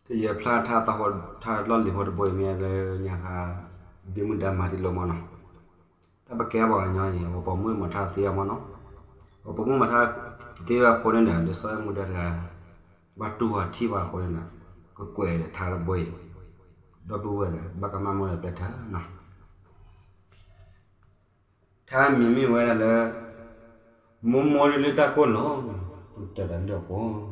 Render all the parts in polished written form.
cái giờ pha tha tao hồi tha lo lì hồi bồi mẹ là nhà hà đi mua đam mà đi lo mà nó ta bắt kéo vào nhau gì mà bỏ mua mà tha tiền mà nó bỏ mua mà tha tiền vào khối này để soi mua được là bắt tu à thi vào khối này có quẻ tha là bồi đó bùa là bắt cái mà mua là tha nó tha mimi vậy là mua đi ta con nó ta đánh được không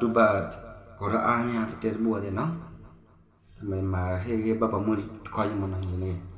tuba Quran ya betul buat dia no. Memang hege bapa mun kau yang mana ini.